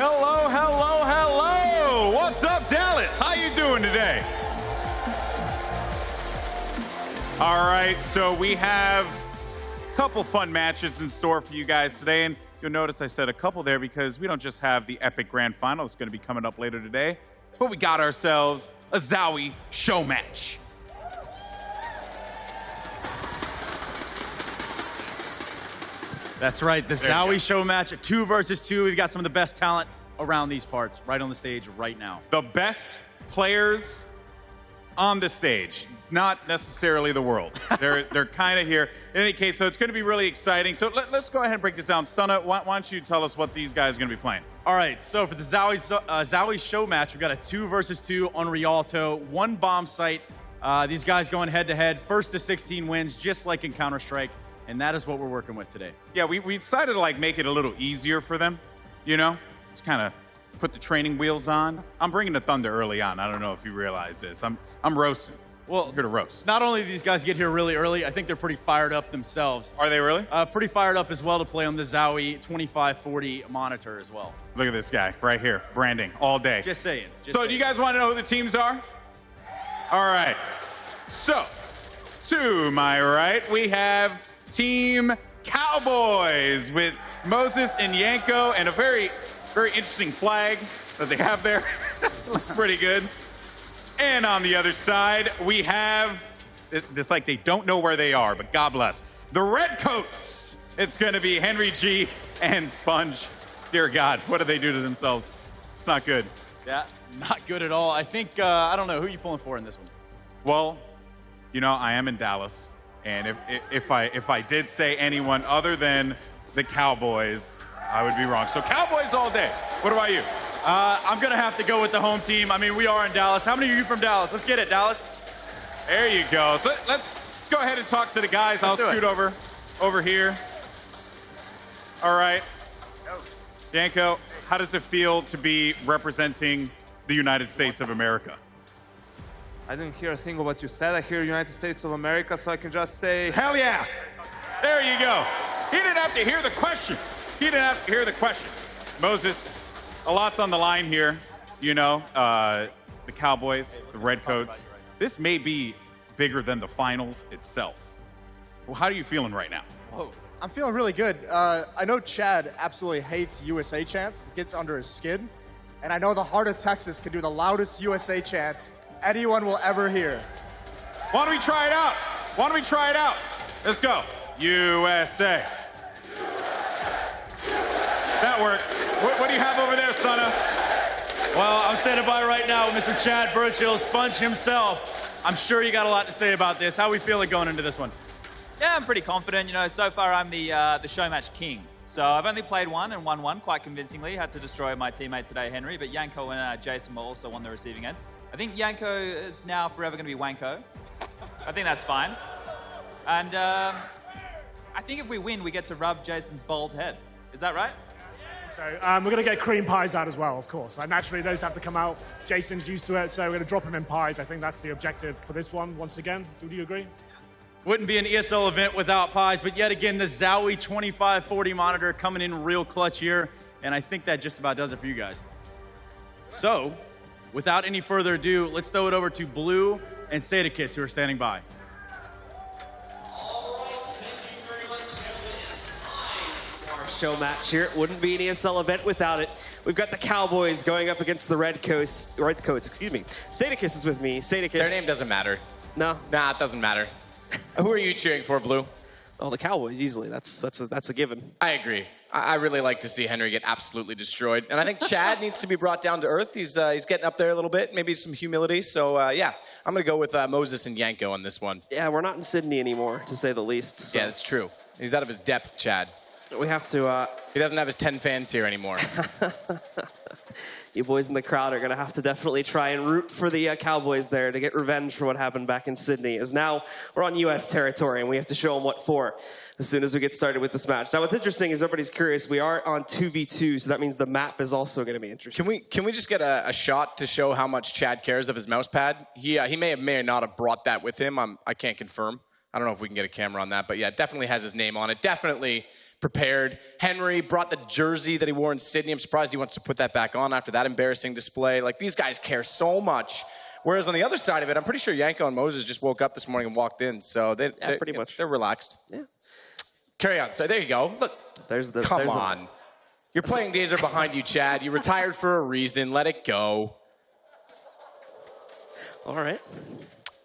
Hello, hello, hello! What's up, Dallas? How you doing today? All right, so we have a couple fun matches in store for you guys today, and you'll notice I said a couple there because we don't just have the epic grand final that's going to be coming up later today, but we got ourselves a Zowie Showmatch. That's right, the Zowie Showmatch, 2 versus 2. We've got some of the best talent around these parts right on the stage right now. The best players on the stage, not necessarily the world. They're kind of here. In any case, so it's going to be really exciting. So let's go ahead and break this down. Stunna, why don't you tell us what these guys are going to be playing? All right, so for the Zowie Showmatch, we've got a 2 versus 2 on Rialto, 1 bomb site. These guys going head-to-head, first to 16 wins, just like in Counter-Strike, and that is what we're working with today. Yeah, we decided to like make it a little easier for them, you know? Just kind of put the training wheels on. I'm bringing the thunder early on. I don't know if you realize this. I'm roasting. Well, I'm here to roast. Not only do these guys get here really early, I think they're pretty fired up themselves. Are they really? Pretty fired up as well to play on the Zowie 2540 monitor as well. Look at this guy right here, branding all day. Just saying. So do you guys want to know who the teams are? All right. So, to my right, we have Team Cowboys with Moses and Yanko and a very, very interesting flag that they have there. Looks pretty good. And on the other side, we have, it's like they don't know where they are, but God bless, the Redcoats. It's going to be Henry G and Sponge. Dear God, what did they do to themselves? It's not good. Yeah, not good at all. I think, I don't know, who are you pulling for in this one? Well, you know, I am in Dallas. And if I did say anyone other than the Cowboys, I would be wrong. So Cowboys all day. What about you? I'm going to have to go with the home team. I mean, we are in Dallas. How many of you from Dallas? Let's get it, Dallas. There you go. So let's go ahead and talk to the guys. I'll scoot over here. All right. Yanko, how does it feel to be representing the United States of America? I didn't hear a thing of what you said. I hear United States of America, so I can just say, hell yeah. There you go. He didn't have to hear the question. He didn't have to hear the question. Moses, a lot's on the line here. You know, the Cowboys, the Redcoats. This may be bigger than the finals itself. Well, how are you feeling right now? Oh, I'm feeling really good. I know Chad absolutely hates USA chants. It gets under his skin. And I know the heart of Texas can do the loudest USA chants anyone will ever hear. Why don't we try it out? Why don't we try it out? Let's go. USA. That works. What do you have over there, Stunna? Well, I'm standing by right now with Mr. Chad Burchill, Sponge himself. I'm sure you got a lot to say about this. How are we feeling going into this one? Yeah, I'm pretty confident. You know, so far I'm the Showmatch king. So I've only played one and won one quite convincingly. Had to destroy my teammate today, Henry, but Yanko and Jason were also on the receiving end. I think Yanko is now forever going to be Wanko. I think that's fine. And I think if we win, we get to rub Jason's bald head. Is that right? So we're going to get cream pies out as well, of course. Naturally, those have to come out. Jason's used to it, so we're going to drop him in pies. I think that's the objective for this one, once again. Do you agree? Wouldn't be an ESL event without pies, but yet again, the Zowie 2540 monitor coming in real clutch here, and I think that just about does it for you guys. So, without any further ado, let's throw it over to Blue and Sadakis, who are standing by. Showmatch here. It wouldn't be an ESL event without it. We've got the Cowboys going up against the Redcoats, excuse me. Sadakis is with me. Sadakis. Their name doesn't matter. No? Nah, it doesn't matter. Who are you cheering for, Blue? Oh, the Cowboys, easily. That's a given. I agree. I really like to see Henry get absolutely destroyed. And I think Chad needs to be brought down to earth. He's getting up there a little bit, maybe some humility. So, yeah, I'm going to go with Moses and Yanko on this one. Yeah, we're not in Sydney anymore, to say the least. So. Yeah, that's true. He's out of his depth, Chad. We have to... He doesn't have his 10 fans here anymore. You boys in the crowd are going to have to definitely try and root for the Cowboys there to get revenge for what happened back in Sydney, as now we're on U.S. territory and we have to show them what for as soon as we get started with this match. Now, what's interesting is everybody's curious. We are on 2v2, so that means the map is also going to be interesting. Can we just get a shot to show how much Chad cares of his mouse pad? He may not have brought that with him. I can't confirm. I don't know if we can get a camera on that, but yeah, it definitely has his name on it. Definitely prepared. Henry brought the jersey that he wore in Sydney. I'm surprised he wants to put that back on after that embarrassing display. Like, these guys care so much. Whereas on the other side of it, I'm pretty sure Yanko and Moses just woke up this morning and walked in. So they're pretty much. They're relaxed. Yeah. Carry on. So there you go. Look, come on. Your playing days are behind you, Chad. You retired for a reason. Let it go. All right.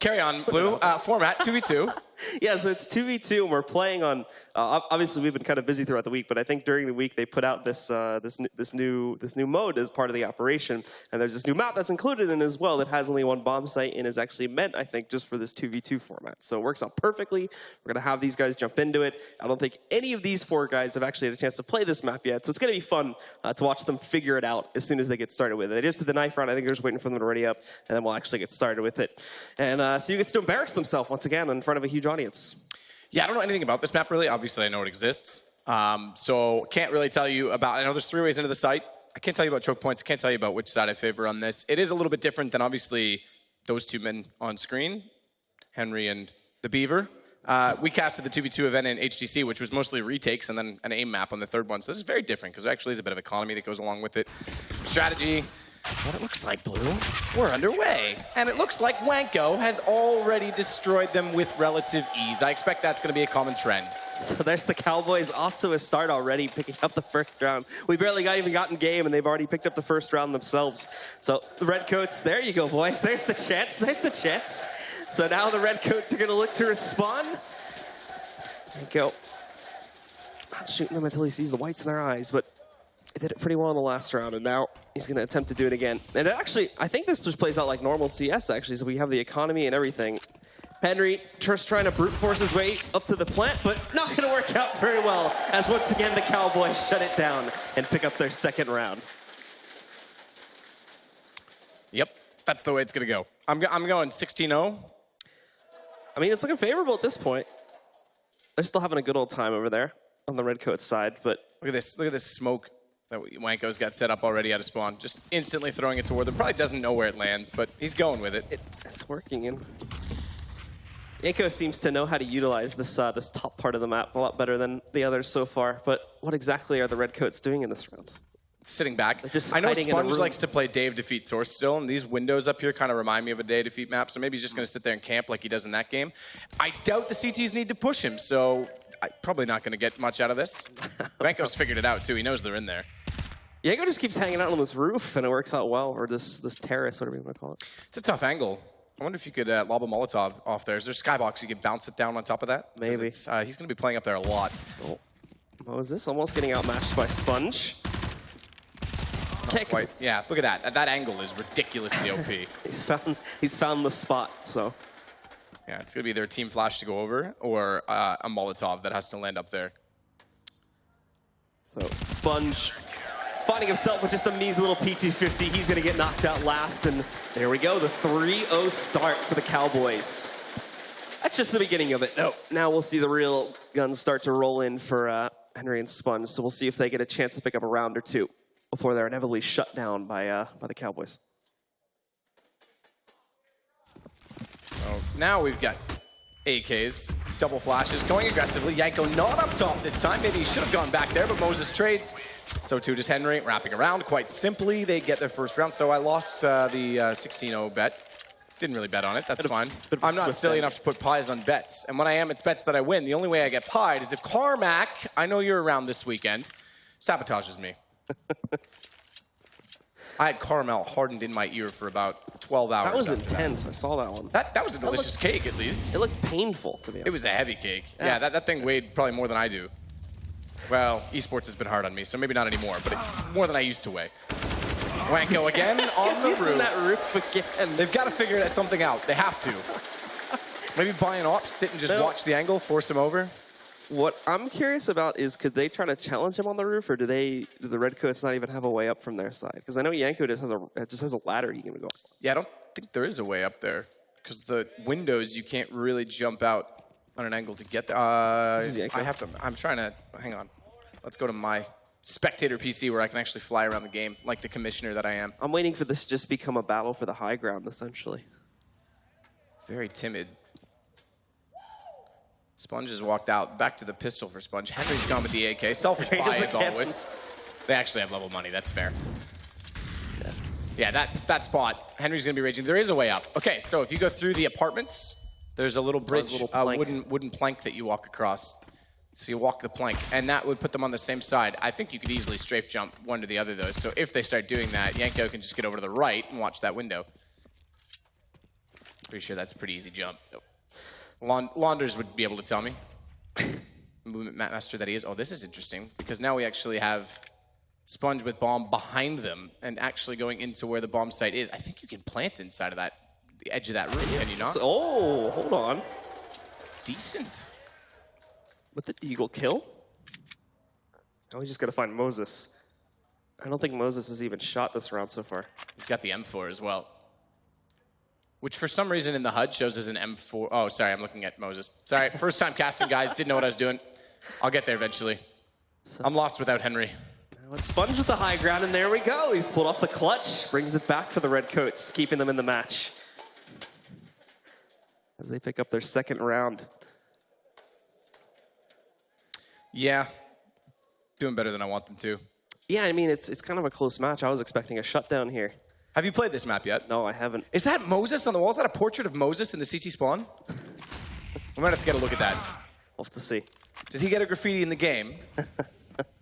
Carry on, Blue. Format 2v2. Yeah, so it's 2v2, and we're playing on. Obviously, we've been kind of busy throughout the week, but I think during the week they put out this new mode as part of the operation, and there's this new map that's included in as well that has only one bomb site and is actually meant, I think, just for this 2v2 format. So it works out perfectly. We're gonna have these guys jump into it. I don't think any of these 4 guys have actually had a chance to play this map yet, so it's gonna be fun to watch them figure it out as soon as they get started with it. They just did the knife round. I think they're just waiting for them to ready up, and then we'll actually get started with it. And so you get to embarrass themselves once again in front of a huge audience. Yeah, I don't know anything about this map, really. Obviously, I know it exists. So can't really tell you about... I know there's 3 ways into the site. I can't tell you about choke points. I can't tell you about which side I favor on this. It is a little bit different than, obviously, those 2 men on screen, Henry and the Beaver. We casted the 2v2 event in HTC, which was mostly retakes and then an aim map on the 3rd one. So this is very different because there actually is a bit of economy that goes along with it. Some strategy. What it looks like, Blue, we're underway. And it looks like Wanko has already destroyed them with relative ease. I expect that's going to be a common trend. So there's the Cowboys off to a start already, picking up the 1st round. We barely even got in game, and they've already picked up the 1st round themselves. So the Redcoats, there you go, boys. There's the chance. There's the chance. So now the Redcoats are going to look to respond. There you go. Not shooting them until he sees the whites in their eyes, but he did it pretty well in the last round, and now he's going to attempt to do it again. And actually, I think this just plays out like normal CS, actually, so we have the economy and everything. Henry just trying to brute force his way up to the plant, but not going to work out very well, as once again the Cowboys shut it down and pick up their 2nd round. Yep, that's the way it's going to go. I'm going 16-0. I mean, it's looking favorable at this point. They're still having a good old time over there on the Redcoats side, but... Look at this smoke that Wanko's got set up already out of spawn. Just instantly throwing it toward them. Probably doesn't know where it lands, but he's going with it. It's working. And Yanko seems to know how to utilize this this top part of the map a lot better than the others so far. But what exactly are the Redcoats doing in this round? Sitting back. Just I know hiding in a Sponge room. likes to play Dave defeat Source still, and these windows up here kind of remind me of a Dave defeat map, so maybe he's just going to sit there and camp like he does in that game. I doubt the CTs need to push him, so I'm probably not going to get much out of this. Vanko's figured it out, too. He knows they're in there. Yanko just keeps hanging out on this roof, and it works out well, or this terrace, whatever you want to call it. It's a tough angle. I wonder if you could lob a Molotov off there. Is there a skybox you could bounce it down on top of that? Maybe. He's going to be playing up there a lot. Oh. What was this? Almost getting outmatched by Sponge. Not quite. Yeah, look at that. That angle is ridiculously OP. He's found the spot, so. Yeah, it's going to be their team flash to go over, or a Molotov that has to land up there. So, Sponge finding himself with just a measly little P250. He's going to get knocked out last, and there we go. The 3-0 start for the Cowboys. That's just the beginning of it. No, now we'll see the real guns start to roll in for Henry and Sponge, so we'll see if they get a chance to pick up a round or 2 before they're inevitably shut down by the Cowboys. So now we've got AKs, double flashes, going aggressively. Yanko not up top this time. Maybe he should have gone back there, but Moses trades. So too does Henry, wrapping around quite simply. They get their 1st round. So I lost the 16-0 bet. Didn't really bet on it. That's fine. I'm not silly enough to put pies on bets. And when I am, it's bets that I win. The only way I get pied is if Carmack, I know you're around this weekend, sabotages me. I had caramel hardened in my ear for about 12 hours. That was intense. I saw that one. That was a delicious cake, at least. It looked painful, to be honest. It was a heavy cake. Yeah, that thing weighed probably more than I do. Well, esports has been hard on me, so maybe not anymore, but more than I used to weigh. Wanko again on the roof. That roof again. They've got to figure something out. They have to. Maybe buy an op, sit and just watch the angle, force him over. What I'm curious about is, could they try to challenge him on the roof, or do the Redcoats not even have a way up from their side? Because I know Yanko just has a ladder he can go up. Yeah, I don't think there is a way up there, because the windows you can't really jump out on an angle to get there. I'm trying to, hang on. Let's go to my spectator PC where I can actually fly around the game like the commissioner that I am. I'm waiting for this to just become a battle for the high ground, essentially. Very timid. Sponge has walked out. Back to the pistol for Sponge. Henry's gone with the AK. Selfish buy as always. They actually have level money. That's fair. Yeah, that spot. Henry's going to be raging. There is a way up. Okay, so if you go through the apartments, there's a little bridge, wooden plank that you walk across. So you walk the plank, and that would put them on the same side. I think you could easily strafe jump one to the other, though. So if they start doing that, Yanko can just get over to the right and watch that window. Pretty sure that's a pretty easy jump. Launders would be able to tell me. Movement master that he is. Oh, this is interesting, because now we actually have Sponge with bomb behind them and actually going into where the bomb site is. I think you can plant inside of that, the edge of that room, can you not? Oh, hold on. Decent. With the eagle kill? Now we just got to find Moses. I don't think Moses has even shot this round so far. He's got the M4 as well, which for some reason in the HUD shows as an M4. Oh, sorry, I'm looking at Moses. Sorry, first time casting, guys. Didn't know what I was doing. I'll get there eventually. I'm lost without Henry. Now it's Sponge with the high ground, and there we go. He's pulled off the clutch, brings it back for the Redcoats, keeping them in the match as they pick up their second round. Yeah, doing better than I want them to. Yeah, I mean, it's kind of a close match. I was expecting a shutdown here. Have you played this map yet? No, I haven't. Is that Moses on the wall? Is that a portrait of Moses in the CT spawn? We might have to get a look at that. We'll have to see. Did he get a graffiti in the game?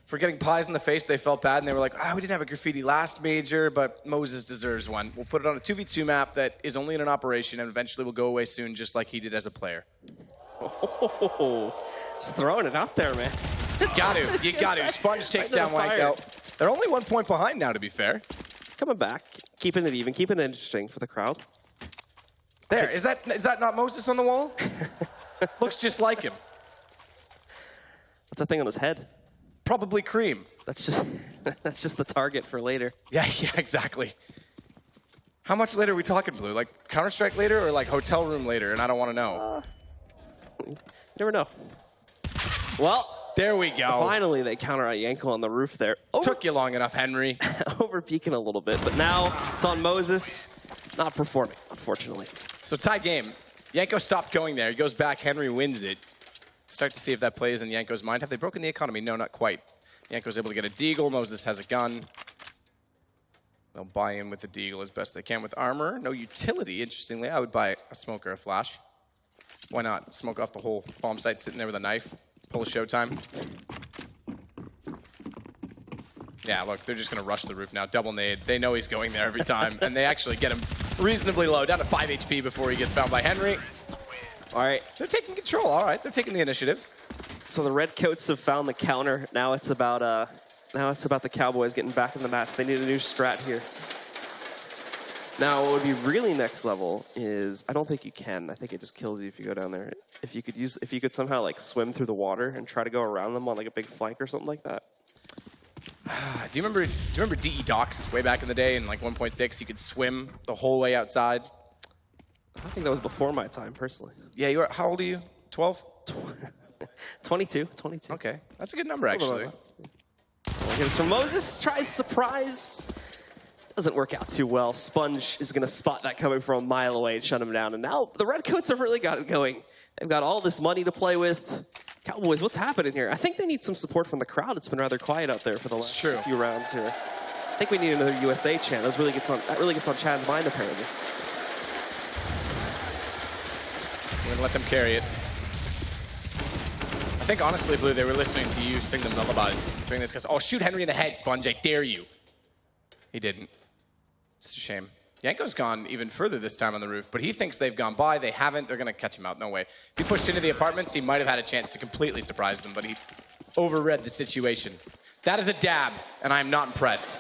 For getting pies in the face, they felt bad, and they were like, we didn't have a graffiti last major, but Moses deserves one. We'll put it on a 2v2 map that is only in an operation and eventually will go away soon, just like he did as a player. Oh, just throwing it out there, man. You got to. Sponge takes down Wanko. They're only 1 point behind now, to be fair. Coming back, keeping it even, keeping it interesting for the crowd. There, is that not Moses on the wall? Looks just like him. What's that thing on his head? Probably cream. That's just the target for later. Yeah, exactly. How much later are we talking, Blue? Like Counter-Strike later or like hotel room later? And I don't want to know. You never know. Well, there we go. Finally, they counter out Yanko on the roof there. Took you long enough, Henry. Over peaking a little bit, but now it's on Moses. Not performing, unfortunately. So tie game. Yanko stopped going there. He goes back. Henry wins it. Start to see if that plays in Yanko's mind. Have they broken the economy? No, not quite. Yanko's able to get a deagle. Moses has a gun. They'll buy in with the deagle as best they can with armor. No utility, interestingly. I would buy a smoke or a flash. Why not? Smoke off the whole bomb site sitting there with a knife. Pull a showtime. Yeah, look, they're just going to rush the roof now. Double nade. They know he's going there every time. And they actually get him reasonably low, down to 5 HP before he gets found by Henry. All right. They're taking control. All right, they're taking the initiative. So the Redcoats have found the counter. Now it's about the Cowboys getting back in the match. They need a new strat here. Now, what would be really next level is, I don't think you can. I think it just kills you if you go down there. If you could somehow like swim through the water and try to go around them on like a big flank or something like that. Do you remember DE docks way back in the day in like 1.6? You could swim the whole way outside. I think that was before my time, personally. Yeah, you were. How old are you? 12? 22. Okay, that's a good number actually. Against from Moses, tries surprise. Doesn't work out too well. Sponge is going to spot that coming from a mile away and shut him down. And now the Redcoats have really got it going. They've got all this money to play with. Cowboys, what's happening here? I think they need some support from the crowd. It's been rather quiet out there for the last few rounds here. I think we need another USA chant. That really gets on Chad's mind, apparently. We're going to let them carry it. I think, honestly, Blue, they were listening to you sing them lullabies during this. Because, oh, shoot Henry in the head, Sponge. I dare you. He didn't. It's a shame. Yanko's gone even further this time on the roof, but he thinks they've gone by. They haven't. They're going to catch him out. No way. If he pushed into the apartments, he might have had a chance to completely surprise them, but he overread the situation. That is a dab, and I'm not impressed.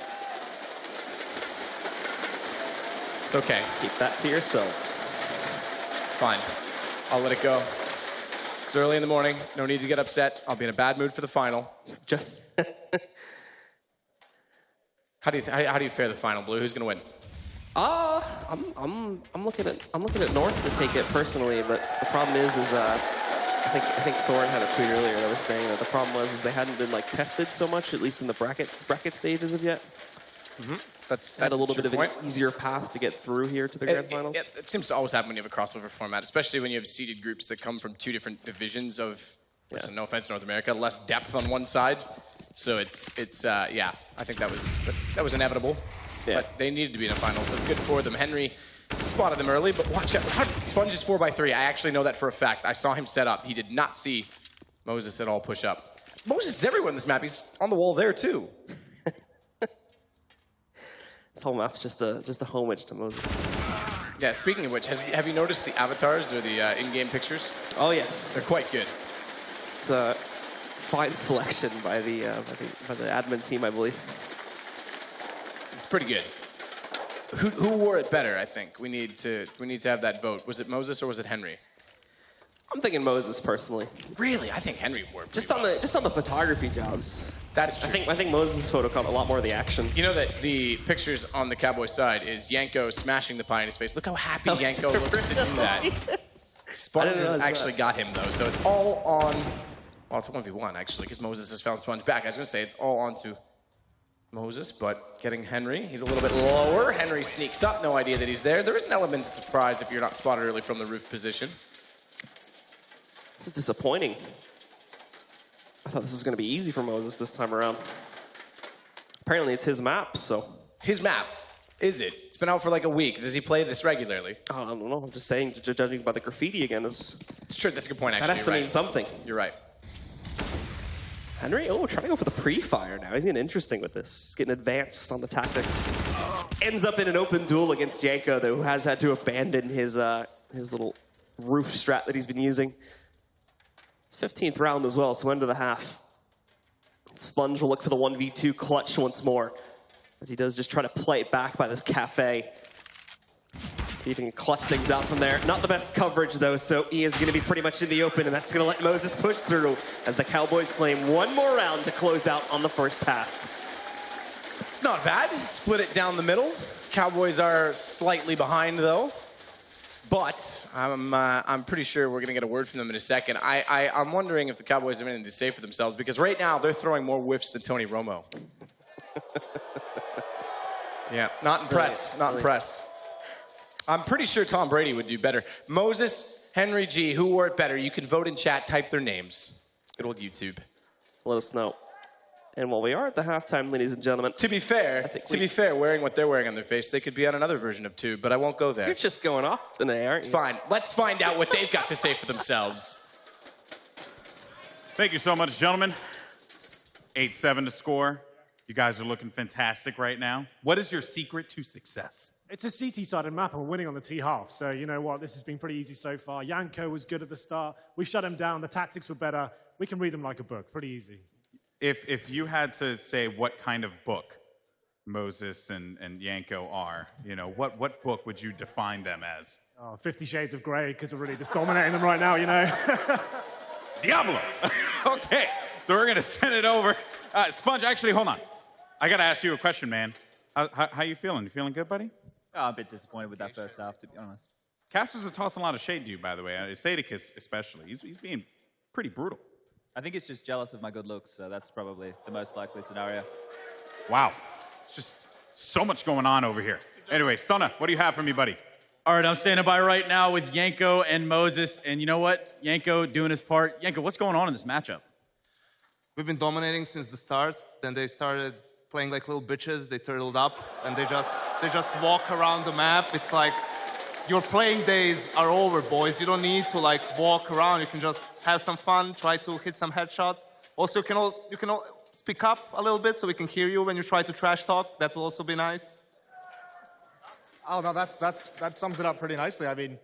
It's okay. Keep that to yourselves. It's fine. I'll let it go. It's early in the morning. No need to get upset. I'll be in a bad mood for the final. How do you fare the final, Blue? Who's going to win? I'm looking at North to take it personally, but the problem is I think Thorne had a tweet earlier that was saying that the problem was they hadn't been like tested so much, at least in the bracket stages of yet. That's Had a little bit of point. an easier path to get through here to the grand finals. It seems to always happen when you have a crossover format, especially when you have seeded groups that come from two different divisions of, listen, no offense, North America, less depth on one side. So it's yeah, I think that was inevitable. Yeah. But they needed to be in a final, so it's good for them. Henry spotted them early, but watch out. Sponge is 4x3. I actually know that for a fact. I saw him set up. He did not see Moses at all push up. Moses is everywhere in this map. He's on the wall there too. This whole map's just a homage to Moses. Yeah, speaking of which, have you noticed the avatars or the in-game pictures? Oh, yes. They're quite good. It's a fine selection by the admin team, I believe. It's pretty good. Who wore it better, I think? We need to have that vote. Was it Moses or was it Henry? I'm thinking Moses personally. Really? I think Henry wore it Just on the photography jobs. That's true. I think Moses' photo caught a lot more of the action. You know that the pictures on the Cowboys side is Yanko smashing the pie in his face. Look how happy Yanko looks to do that. Sponge has actually got him, though, so it's all on... Well, it's 1v1, actually, because Moses has found Sponge back. I was going to say it's all onto Moses, but getting Henry. He's a little bit lower. Henry sneaks up, no idea that he's there. There is an element of surprise if you're not spotted early from the roof position. This is disappointing. I thought this was going to be easy for Moses this time around. Apparently, it's his map, so... His map? Is it? It's been out for like a week. Does he play this regularly? I don't know. I'm just saying, judging by the graffiti again, It's true. That's a good point, actually. that has to mean something. You're right. Henry, trying to go for the pre-fire now. He's getting interesting with this. He's getting advanced on the tactics. Ends up in an open duel against Yanko, though, who has had to abandon his little roof strat that he's been using. It's 15th round as well, so end of the half. Sponge will look for the 1v2 clutch once more, as he does just try to play it back by this cafe. See if he can clutch things out from there. Not the best coverage, though, so he is going to be pretty much in the open, and that's going to let Moses push through as the Cowboys claim one more round to close out on the first half. It's not bad. Split it down the middle. Cowboys are slightly behind, though. But I'm pretty sure we're going to get a word from them in a second. I'm wondering if the Cowboys have anything to say for themselves, because right now they're throwing more whiffs than Tony Romo. Yeah, not impressed. Not impressed. I'm pretty sure Tom Brady would do better. Moses, Henry G, who wore it better? You can vote in chat, type their names. Good old YouTube. Let us know. And while we are at the halftime, ladies and gentlemen... To be fair, wearing what they're wearing on their face, they could be on another version of Tube, but I won't go there. You're just going off today, aren't you? It's fine. Let's find out what they've got to say for themselves. Thank you so much, gentlemen. 8-7 to score. You guys are looking fantastic right now. What is your secret to success? It's a CT-sided map, and we're winning on the T half. So you know what? This has been pretty easy so far. Yanko was good at the start. We shut him down. The tactics were better. We can read them like a book. Pretty easy. If you had to say what kind of book Moses and Yanko are, you know, what book would you define them as? 50 Shades of Grey, because we're really just dominating them right now, you know. Diablo! Okay, so we're going to send it over. Sponge, actually, hold on. I got to ask you a question, man. How you feeling? You feeling good, buddy? Oh, I'm a bit disappointed with that first half, to be honest. Casters are tossing a lot of shade to you, by the way. Sadicus especially. He's being pretty brutal. I think it's just jealous of my good looks, so that's probably the most likely scenario. Wow. Just so much going on over here. Anyway, Stunna, what do you have for me, buddy? All right, I'm standing by right now with Yanko and Moses. And you know what? Yanko doing his part. Yanko, what's going on in this matchup? We've been dominating since the start. Then they started playing like little bitches. They turtled up, and they just walk around the map. It's like your playing days are over, boys. You don't need to like walk around. You can just have some fun, try to hit some headshots. Also, you can all speak up a little bit so we can hear you when you try to trash talk. That will also be nice. Oh, no, that sums it up pretty nicely. I mean,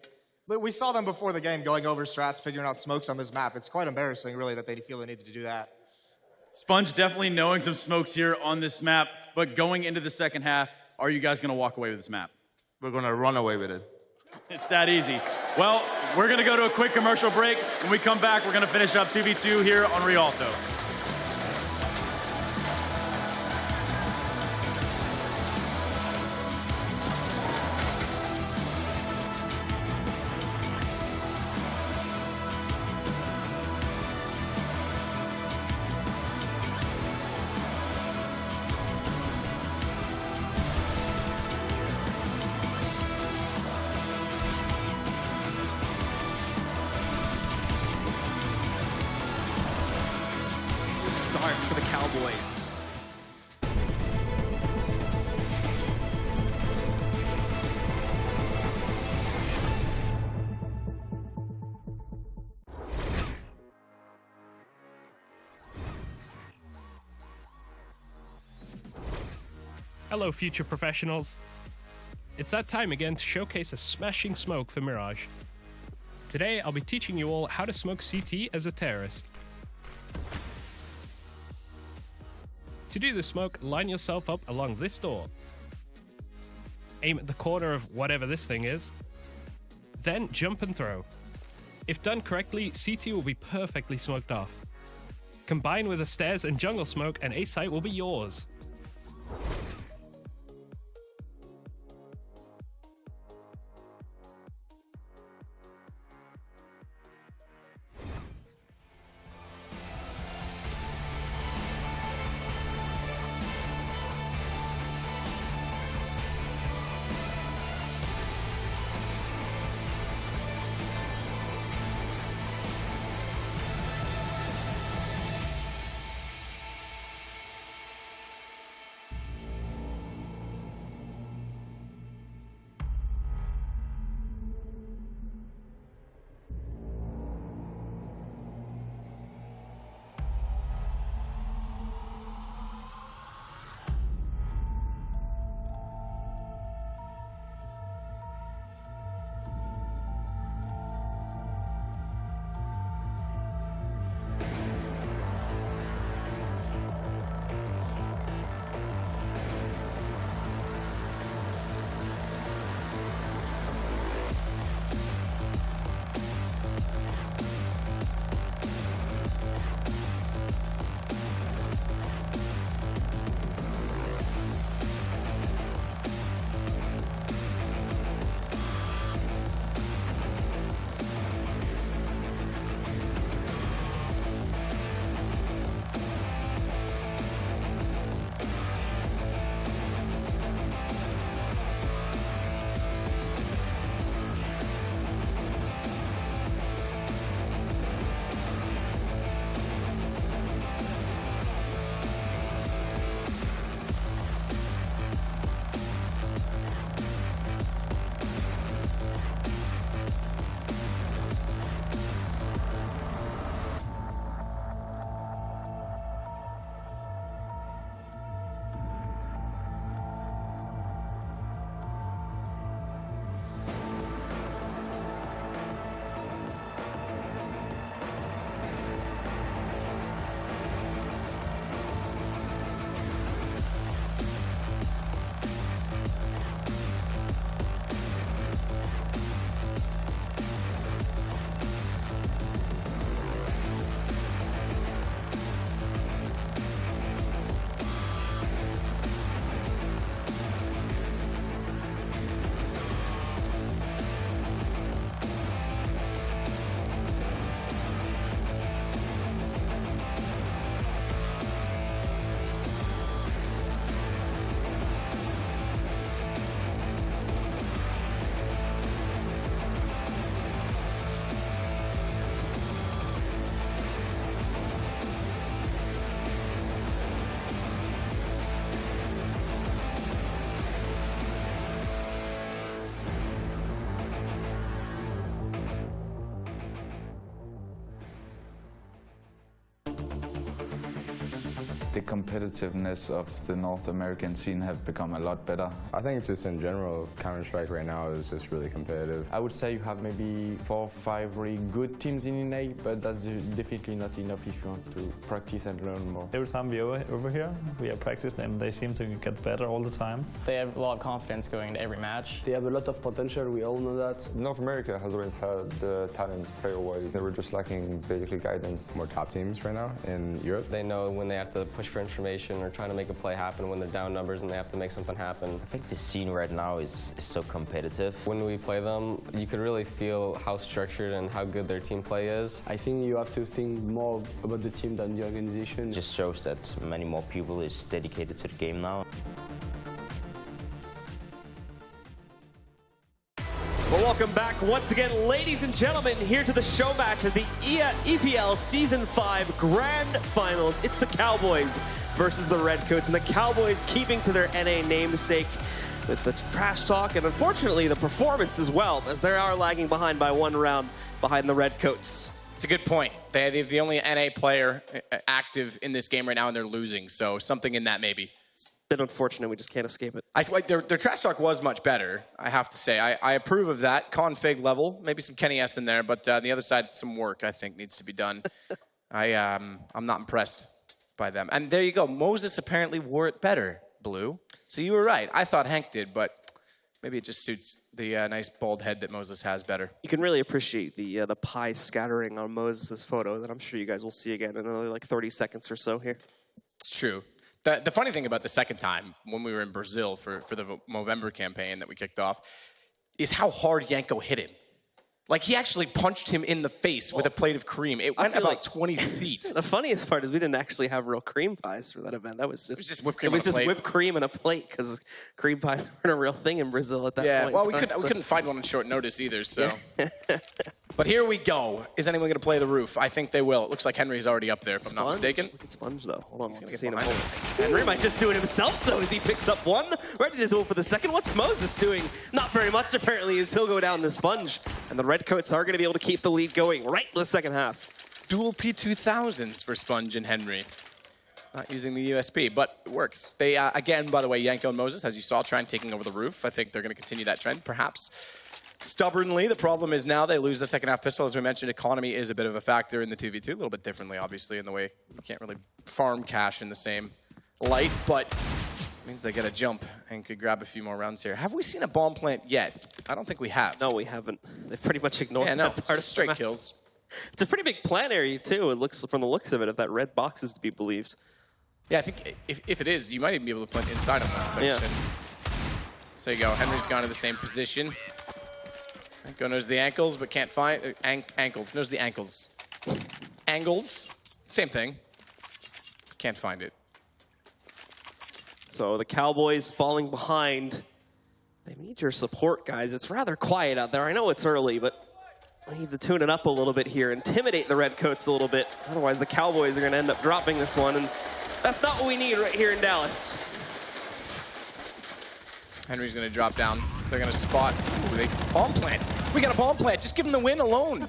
we saw them before the game going over strats, figuring out smokes on this map. It's quite embarrassing, really, that they feel they needed to do that. Sponge definitely knowing some smokes here on this map, but going into the second half, are you guys going to walk away with this map? We're going to run away with it. It's that easy. Well, we're going to go to a quick commercial break. When we come back, we're going to finish up 2v2 here on Rialto. Hello, future professionals. It's that time again to showcase a smashing smoke for Mirage. Today, I'll be teaching you all how to smoke CT as a terrorist. To do the smoke, line yourself up along this door. Aim at the corner of whatever this thing is. Then jump and throw. If done correctly, CT will be perfectly smoked off. Combine with the stairs and jungle smoke and A site will be yours. The competitiveness of the North American scene have become a lot better. I think just in general, Counter-Strike right now is just really competitive. I would say you have maybe 4 or 5 really good teams in NA, but that's definitely not enough if you want to practice and learn more. Every time we are over here, we have practiced and they seem to get better all the time. They have a lot of confidence going into every match. They have a lot of potential, we all know that. North America has always had the talent player-wise. They were just lacking basically guidance. More top teams right now in Europe. They know when they have to push for information or trying to make a play happen when they're down numbers and they have to make something happen. I think the scene right now is so competitive. When we play them, you could really feel how structured and how good their team play is. I think you have to think more about the team than the organization. It just shows that many more people is dedicated to the game now. Well, welcome back once again, ladies and gentlemen, here to the show match of the EPL Season 5 Grand Finals. It's the Cowboys versus the Redcoats, and the Cowboys keeping to their NA namesake with the trash talk and unfortunately the performance as well, as they are lagging behind by 1 round behind the Redcoats. It's a good point. They're the only NA player active in this game right now, and they're losing, so something in that maybe. bit unfortunate. We just can't escape it. Their trash talk was much better, I have to say. I approve of that. Config level, maybe some Kenny S in there, but on the other side, some work, I think, needs to be done. I'm not impressed by them. And there you go. Moses apparently wore it better, Blue. So you were right. I thought Hank did, but maybe it just suits the nice bald head that Moses has better. You can really appreciate the pie scattering on Moses' photo that I'm sure you guys will see again in another like 30 seconds or so here. It's true. The funny thing about the second time, when we were in Brazil for the Movember campaign that we kicked off, is how hard Yanko hit him. Like, he actually punched him in the face with a plate of cream. It went about 20 feet. The funniest part is we didn't actually have real cream pies for that event. That was just, it was just whipped cream. It was just whipped cream and a plate because cream pies weren't a real thing in Brazil at that point. Well, we couldn't find one on short notice either. So, but here we go. Is anyone going to play the roof? I think they will. It looks like Henry's already up there, if I'm not mistaken. Look at Sponge though. Hold on, Henry might just do it himself though, as he picks up one, ready to do it for the second. What's Moses doing? Not very much apparently, as he'll go down to Sponge, and the Redcoats are going to be able to keep the lead going right in the second half. Dual P2000s for Sponge and Henry. Not using the USP, but it works. They, again, by the way, Yanko and Moses, as you saw, trying taking over the roof. I think they're going to continue that trend, perhaps stubbornly. The problem is now they lose the second half pistol. As we mentioned, economy is a bit of a factor in the 2v2, a little bit differently, obviously, in the way you can't really farm cash in the same light, but it means they get a jump and could grab a few more rounds here. Have we seen a bomb plant yet? I don't think we have. No, we haven't. They've pretty much ignored that part of straight kills. It's a pretty big plant area, too. It looks, from the looks of it, if that red box is to be believed. Yeah, I think if it is, you might even be able to plant inside of that section. Yeah. So there you go. Henry's gone to the same position. Yanko knows the ankles, but can't find ankles. Knows the ankles. Angles, same thing. Can't find it. So the Cowboys falling behind. They need your support, guys. It's rather quiet out there. I know it's early, but we need to tune it up a little bit here, intimidate the Redcoats a little bit. Otherwise, the Cowboys are going to end up dropping this one, and that's not what we need right here in Dallas. Henry's going to drop down. They're going to spot. Ooh, they bomb plant. We got a bomb plant. Just give them the win alone.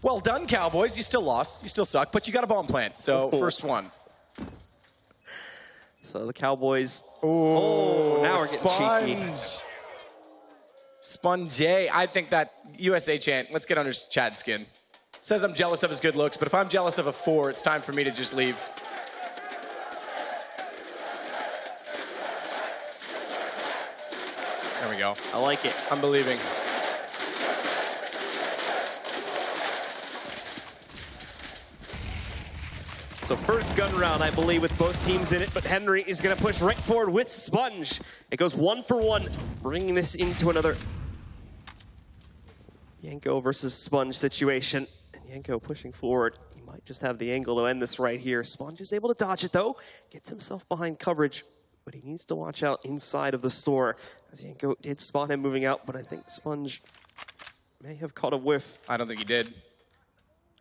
Well done, Cowboys. You still lost. You still suck, but you got a bomb plant. So first one. So the Cowboys. Oh, now we're getting cheeky. Sponge. I think that USA chant. Let's get under Chad's skin. Says I'm jealous of his good looks, but if I'm jealous of a 4, it's time for me to just leave. There we go. I like it. I'm believing. So first gun round, I believe, with both teams in it, but Henry is going to push right forward with Sponge. It goes 1 for 1, bringing this into another Yanko versus Sponge situation. And Yanko pushing forward. He might just have the angle to end this right here. Sponge is able to dodge it, though. Gets himself behind coverage, but he needs to watch out inside of the store, as Yanko did spot him moving out, but I think Sponge may have caught a whiff. I don't think he did.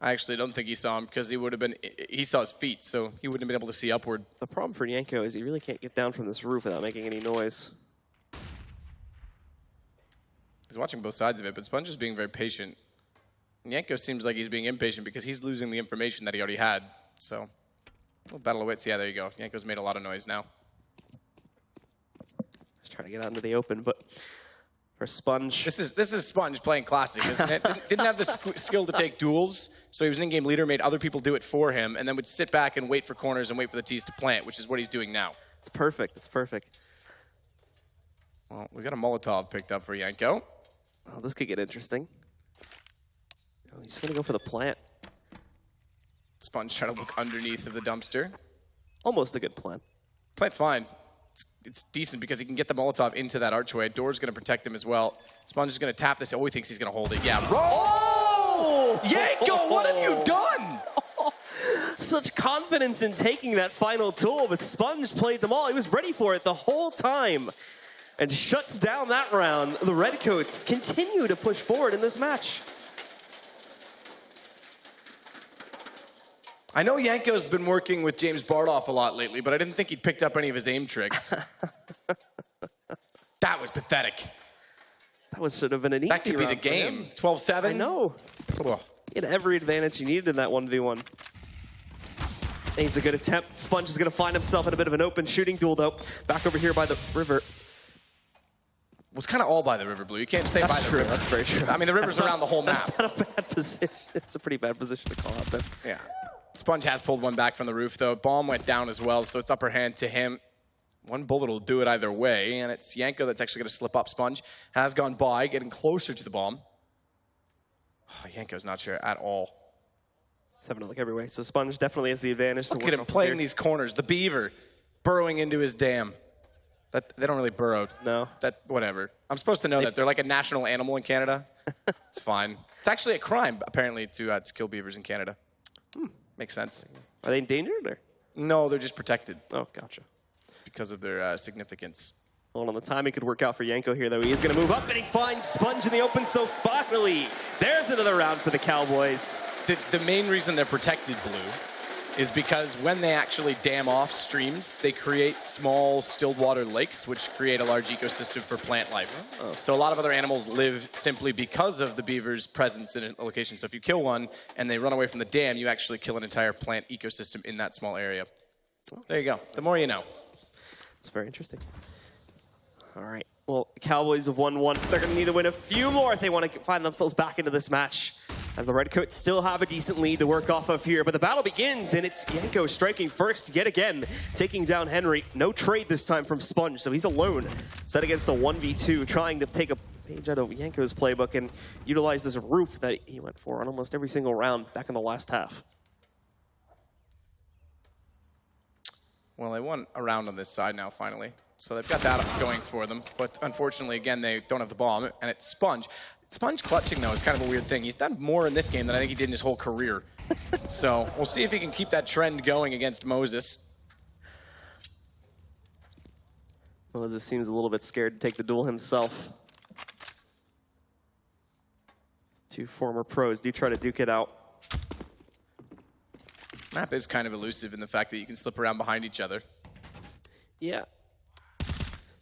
I actually don't think he saw him because he saw his feet, so he wouldn't have been able to see upward. The problem for Yanko is he really can't get down from this roof without making any noise. He's watching both sides of it, but Sponge is being very patient. And Yanko seems like he's being impatient because he's losing the information that he already had. So, a little battle of wits. Yeah, there you go. Yanko's made a lot of noise now. Just trying to get out into the open, but for Sponge. This is Sponge playing classic, isn't it? Didn't have the skill to take duels, so he was an in-game leader, made other people do it for him, and then would sit back and wait for corners and wait for the tees to plant, which is what he's doing now. It's perfect. It's perfect. Well, we got a Molotov picked up for Yanko. Oh, this could get interesting. Oh, he's going to go for the plant. Sponge trying to look underneath of the dumpster. Almost a good plan. Plant's fine. It's decent because he can get the Molotov into that archway. Door's going to protect him as well. Sponge is going to tap this. Oh, he thinks he's going to hold it. Yeah. Oh! Yanko, what have you done? Such confidence in taking that final tool, but Sponge played them all. He was ready for it the whole time and shuts down that round. The Redcoats continue to push forward in this match. I know Yanko's been working with James Bardoff a lot lately, but I didn't think he'd picked up any of his aim tricks. That was pathetic. That should have been an easy round. That could be the game. 12-7. I know. Ugh. He had every advantage he needed in that 1v1. Needs a good attempt. Sponge is going to find himself in a bit of an open shooting duel, though. Back over here by the river. Well, it's kind of all by the river, Blue. You can't say by the river. That's very true. I mean, the river's around the whole map. That's not a bad position. It's a pretty bad position to call out there. Yeah. Sponge has pulled one back from the roof, though. Bomb went down as well, so it's upper hand to him. One bullet will do it either way, and it's Yanko that's actually going to slip up. Sponge has gone by, getting closer to the bomb. Oh, Yanko's not sure at all. 7 like every way. So Sponge definitely has the advantage. Look at him playing these corners. The beaver burrowing into his dam. They don't really burrow. No. Whatever. I'm supposed to know that. They're like a national animal in Canada. It's fine. It's actually a crime, apparently, to kill beavers in Canada. Makes sense. Are they endangered? Or? No, they're just protected. Oh, gotcha. Because of their significance. Hold on, the timing could work out for Yanko here, though. He is going to move up, and he finds Sponge in the open, so finally, there's another round for the Cowboys. The main reason they're protected, Blue, is because when they actually dam off streams, they create small stilled water lakes, which create a large ecosystem for plant life. Oh. So a lot of other animals live simply because of the beaver's presence in a location. So if you kill one and they run away from the dam, you actually kill an entire plant ecosystem in that small area. There you go. The more you know. It's very interesting. All right. Well, the Cowboys have won one. They're going to need to win a few more if they want to find themselves back into this match, as the Redcoats still have a decent lead to work off of here. But the battle begins, and it's Yanko striking first yet again, taking down Henry. No trade this time from Sponge, so he's alone, set against a 1v2, trying to take a page out of Yanko's playbook and utilize this roof that he went for on almost every single round back in the last half. Well, they won a round on this side now, finally. So they've got that going for them. But unfortunately, again, they don't have the bomb, and it's Sponge. Sponge clutching, though, is kind of a weird thing. He's done more in this game than I think he did in his whole career. So we'll see if he can keep that trend going against Moses. Moses seems a little bit scared to take the duel himself. Two former pros do try to duke it out. Map is kind of elusive in the fact that you can slip around behind each other. Yeah.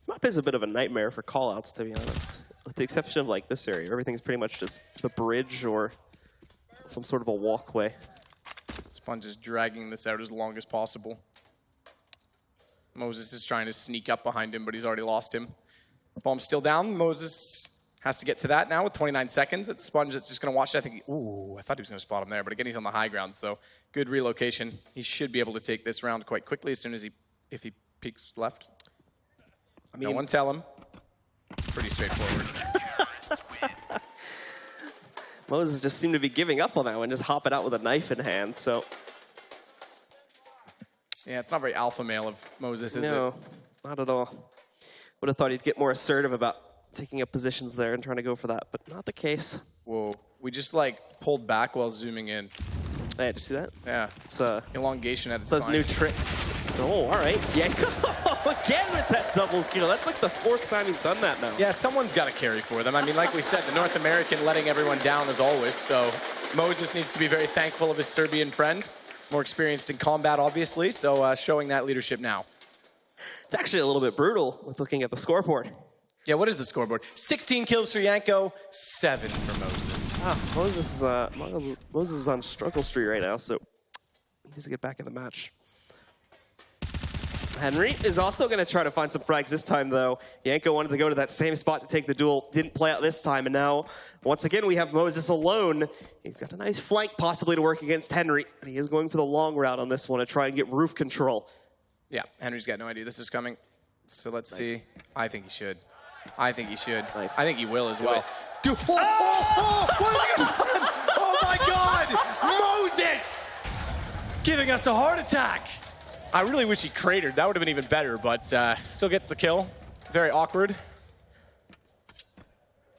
Map is a bit of a nightmare for callouts, to be honest. With the exception of like this area, everything's pretty much just the bridge or some sort of a walkway. Sponge is dragging this out as long as possible. Moses is trying to sneak up behind him, but he's already lost him. Bomb's still down. Moses has to get to that now with 29 seconds. It's Sponge that's just going to watch it. I think, ooh, I thought he was going to spot him there, but again, he's on the high ground, so good relocation. He should be able to take this round quite quickly as soon as if he peeks left. I mean, no one tell him. Pretty straightforward. Moses just seemed to be giving up on that one, just hopping out with a knife in hand, so. Yeah, it's not very alpha male of Moses, is it? No, not at all. Would have thought he'd get more assertive about taking up positions there and trying to go for that, but not the case. Whoa, we just like pulled back while zooming in. Hey, did you see that? Yeah, it's elongation at its those new tricks. Oh, all right. Yeah, again with that double kill. That's like the 4th time he's done that now. Yeah, someone's got to carry for them. I mean, like we said, the North American letting everyone down as always, so Moses needs to be very thankful of his Serbian friend. More experienced in combat, obviously, so showing that leadership now. It's actually a little bit brutal with looking at the scoreboard. Yeah, what is the scoreboard? 16 kills for Yanko, 7 for Moses. Moses is on struggle streak right now, so he needs to get back in the match. Henry is also going to try to find some frags this time, though. Yanko wanted to go to that same spot to take the duel. Didn't play out this time, and now, once again, we have Moses alone. He's got a nice flank possibly to work against Henry, and he is going for the long route on this one to try and get roof control. Yeah, Henry's got no idea this is coming. So let's see. I think he should. I think he should. I think he will as well. Dude, oh my God! Moses! Giving us a heart attack. I really wish he cratered. That would have been even better, but still gets the kill. Very awkward.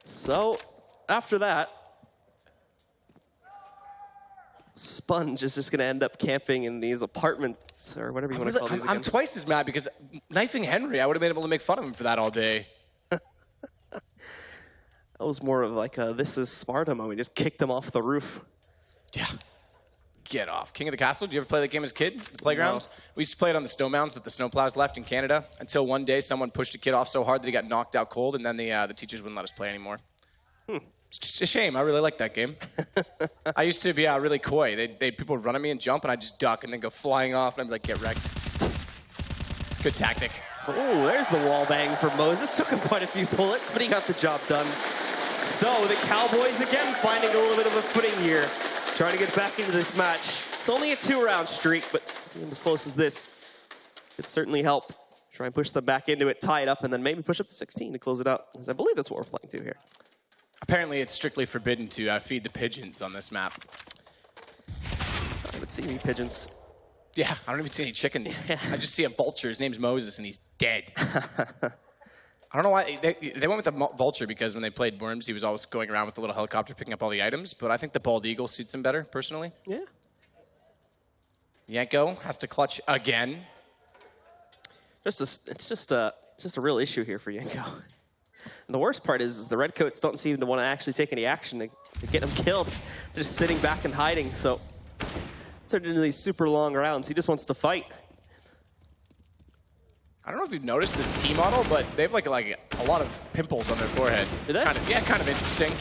So, after that, Sponge is just going to end up camping in these apartments, or whatever you want to call these again. I'm twice as mad because knifing Henry, I would have been able to make fun of him for that all day. That was more of like a This Is Sparta moment. We just kicked him off the roof. Yeah. Get off. King of the Castle, did you ever play that game as a kid? The playgrounds? No. We used to play it on the snow mounds that the snowplows left in Canada until one day someone pushed a kid off so hard that he got knocked out cold, and then the teachers wouldn't let us play anymore. It's just a shame. I really like that game. I used to be really coy. People would run at me and jump, and I'd just duck and then go flying off, and I'd be like, get wrecked. Good tactic. Oh, there's the wall bang for Moses. Took him quite a few bullets, but he got the job done. So the Cowboys again finding a little bit of a footing here, trying to get back into this match. It's only a 2-round streak, but as close as this could certainly help. Try and push them back into it, tie it up, and then maybe push up to 16 to close it out, because I believe that's what we're playing to here. Apparently, it's strictly forbidden to feed the pigeons on this map. I haven't seen any pigeons. Yeah, I don't even see any chickens. I just see a vulture. His name's Moses, and he's dead. I don't know why. They went with the vulture because when they played Worms, he was always going around with the little helicopter picking up all the items, but I think the bald eagle suits him better, personally. Yeah. Yanko has to clutch again. It's just a real issue here for Yanko. And the worst part is the Redcoats don't seem to want to actually take any action to get him killed. They're just sitting back and hiding, so it turned into these super long rounds. He just wants to fight. I don't know if you've noticed this T model, but they have like a lot of pimples on their forehead. Did they? Kind of interesting.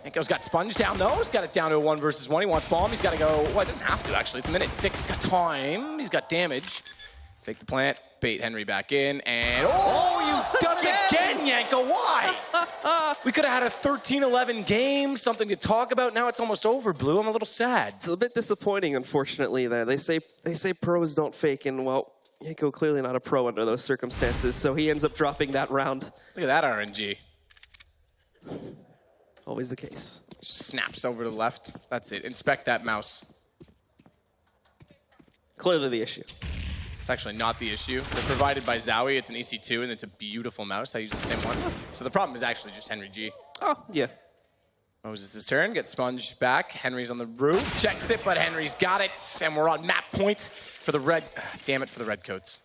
Yanko's got Sponge down though. He's got it down to a 1 versus 1. He wants bomb. He's got to go. Well, he doesn't have to actually. It's a minute 6. He's got time. He's got damage. Fake the plant. Bait Henry back in, and you've done it again, Yanko. Why? We could have had a 13-11 game, something to talk about. Now it's almost over, Blue. I'm a little sad. It's a bit disappointing, unfortunately. There, they say pros don't fake, and well, Yanko clearly not a pro under those circumstances, so he ends up dropping that round. Look at that RNG. Always the case. Just snaps over to the left. That's it. Inspect that mouse. Clearly the issue. It's actually not the issue. They're provided by Zowie. It's an EC2, and it's a beautiful mouse. I use the same one. So the problem is actually just Henry G. Oh, yeah. Moses' turn. Gets Sponge back. Henry's on the roof. Checks it, but Henry's got it. And we're on map point for the for the Redcoats.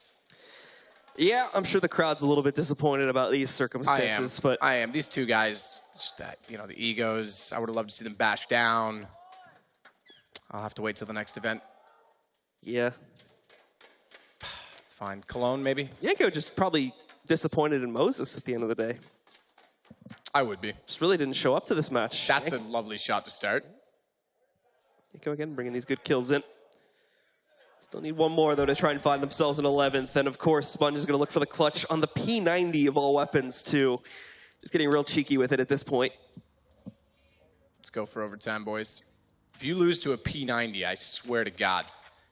Yeah, I'm sure the crowd's a little bit disappointed about these circumstances, but I am. These two guys, just that, the egos. I would have loved to see them bash down. I'll have to wait till the next event. Yeah. It's fine. Cologne, maybe? Yanko just probably disappointed in Moses at the end of the day. I would be. Just really didn't show up to this match. That's a lovely shot to start. Yanko again, bringing these good kills in. Still need one more, though, to try and find themselves in 11th. And, of course, Sponge is going to look for the clutch on the P90 of all weapons, too. Just getting real cheeky with it at this point. Let's go for overtime, boys. If you lose to a P90, I swear to God,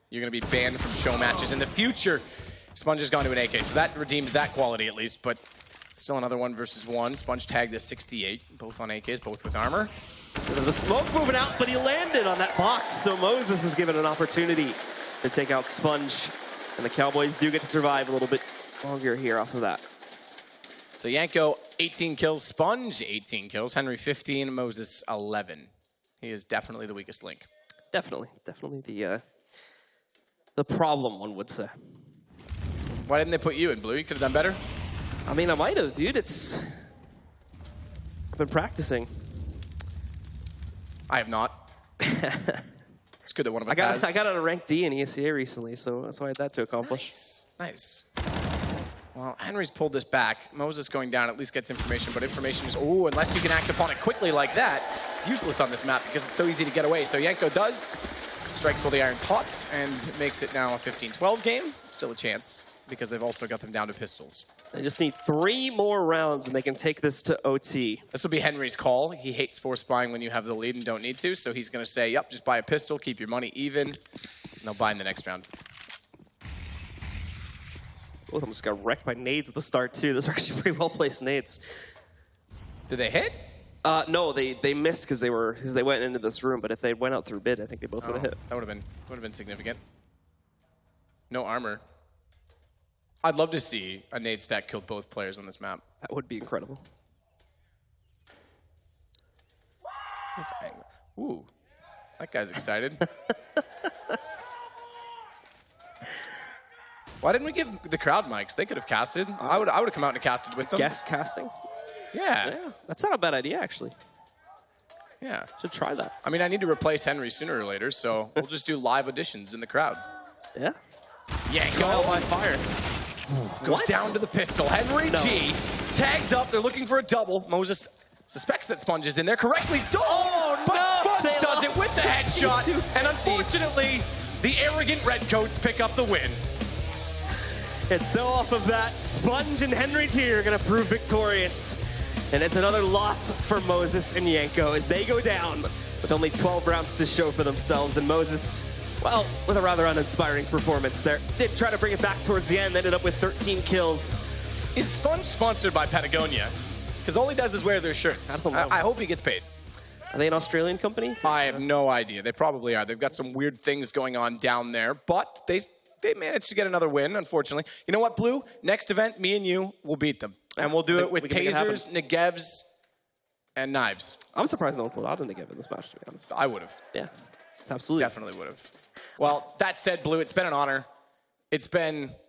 you're going to be banned from show matches in the future. Sponge has gone to an AK, so that redeems that quality at least, but still another 1 versus 1. Sponge tagged a 68, both on AKs, both with armor. The smoke moving out, but he landed on that box, so Moses is given an opportunity to take out Sponge, and the Cowboys do get to survive a little bit longer here off of that. So Yanko, 18 kills, Sponge, 18 kills, Henry, 15, Moses, 11. He is definitely the weakest link. Definitely the problem, one would say. Why didn't they put you in, Blue? You could have done better. I mean, I might have, dude. I've been practicing. I have not. It's good that one of us has. I got out of rank D in ESCA recently, so that's why I had that to accomplish. Nice. Well, Henry's pulled this back. Moses going down at least gets information, but information is, unless you can act upon it quickly like that, it's useless on this map because it's so easy to get away. So Yanko does, strikes while the iron's hot, and makes it now a 15-12 game. Still a chance because they've also got them down to pistols. They just need 3 more rounds, and they can take this to OT. This will be Henry's call. He hates force buying when you have the lead and don't need to, so he's going to say, yep, just buy a pistol, keep your money even, and they'll buy in the next round. Both of them just got wrecked by nades at the start, too. Those are actually pretty well-placed nades. Did they hit? No, they missed because they went into this room, but if they went out through mid, I think they both would have hit. That would have been significant. No armor. I'd love to see a nade stack kill both players on this map. That would be incredible. Ooh, that guy's excited. Why didn't we give the crowd mics? They could have casted. I would have come out and casted with them. Guest casting? Yeah. That's not a bad idea, actually. Yeah. Should try that. I mean, I need to replace Henry sooner or later, so we'll just do live auditions in the crowd. Yeah. Yanko by fire. Goes down to the pistol. Henry G tags up. They're looking for a double. Moses suspects that Sponge is in there, correctly so. But no, Sponge they does it with the lost headshot, 52 and unfortunately, the arrogant Redcoats pick up the win. And so off of that, Sponge and Henry T are going to prove victorious. And it's another loss for Moses and Yanko as they go down with only 12 rounds to show for themselves. And Moses, well, with a rather uninspiring performance there. Did try to bring it back towards the end, ended up with 13 kills. Is Sponge sponsored by Patagonia? Because all he does is wear their shirts. I hope he gets paid. Are they an Australian company? I have no idea. They probably are. They've got some weird things going on down there, but they managed to get another win, unfortunately. You know what, Blue? Next event, me and you will beat them. And we'll do it with tasers, negevs, and knives. I'm surprised no one pulled out a negev in this match, to be honest. I would have. Yeah, absolutely. Definitely would have. Well, that said, Blue, it's been an honor.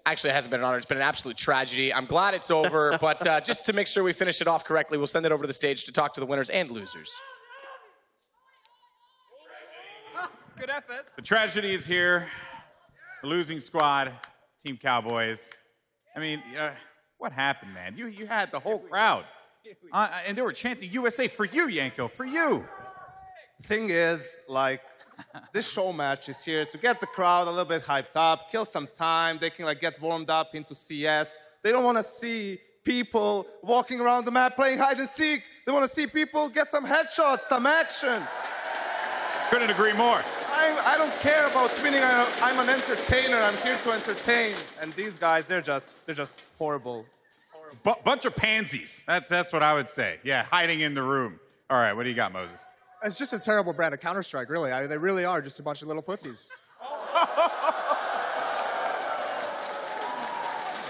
Actually, it hasn't been an honor. It's been an absolute tragedy. I'm glad it's over, but just to make sure we finish it off correctly, we'll send it over to the stage to talk to the winners and losers. Good effort. The tragedy is here. The losing squad, Team Cowboys. I mean, what happened, man? You had the whole crowd. And they were chanting USA for you, Yanko, for you. The thing is, like, this show match is here to get the crowd a little bit hyped up, kill some time. They can, like, get warmed up into CS. They don't want to see people walking around the map playing hide and seek. They want to see people get some headshots, some action. Couldn't agree more. I don't care about winning. I'm an entertainer. I'm here to entertain. And these guys, they're just horrible. Bunch of pansies. That's what I would say. Yeah, hiding in the room. All right, what do you got, Moses? It's just a terrible brand of Counter-Strike, really. They really are just a bunch of little pussies.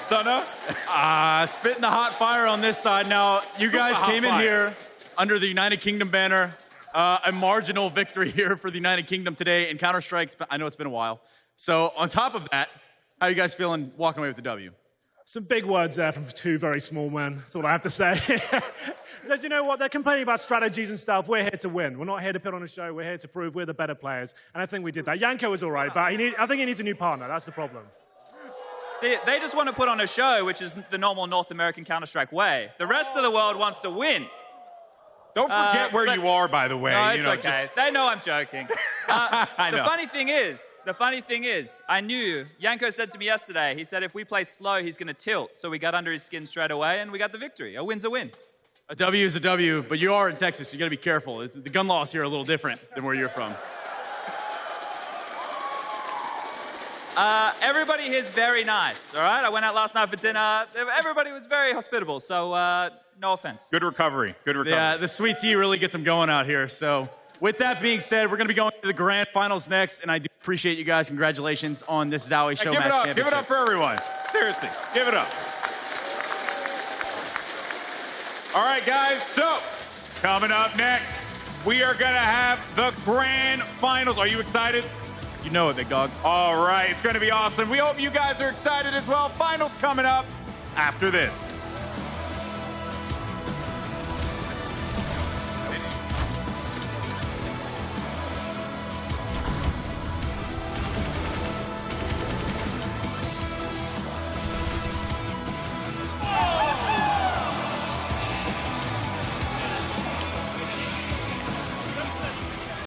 Stunna? Spitting the hot fire on this side. Now, you guys came in here under the United Kingdom banner. A marginal victory here for the United Kingdom today in Counter-Strike. I know it's been a while. So on top of that, how are you guys feeling walking away with the W? Some big words there from two very small men. That's all I have to say. Because you know what? They're complaining about strategies and stuff. We're here to win. We're not here to put on a show. We're here to prove we're the better players. And I think we did that. Yanko was all right, but I think he needs a new partner. That's the problem. See, they just want to put on a show, which is the normal North American Counter-Strike way. The rest of the world wants to win. Don't forget where you are, by the way. No, it's okay. They know I'm joking. I know. The funny thing is, I knew, Yanko said to me yesterday, he said if we play slow, he's going to tilt. So we got under his skin straight away, and we got the victory. A win's a win. A W is a W, but you are in Texas. You got to be careful. The gun laws here are a little different than where you're from. Everybody here is very nice, all right? I went out last night for dinner. Everybody was very hospitable, so no offense. Good recovery. Good recovery. Yeah, the sweet tea really gets them going out here. So with that being said, we're going to be going to the grand finals next, and I do appreciate you guys. Congratulations on this Zowie Showmatch Championship. Give it up for everyone. Seriously, give it up. All right, guys, so coming up next, we are going to have the grand finals. Are you excited? You know it, big dog. All right, it's going to be awesome. We hope you guys are excited as well. Finals coming up after this.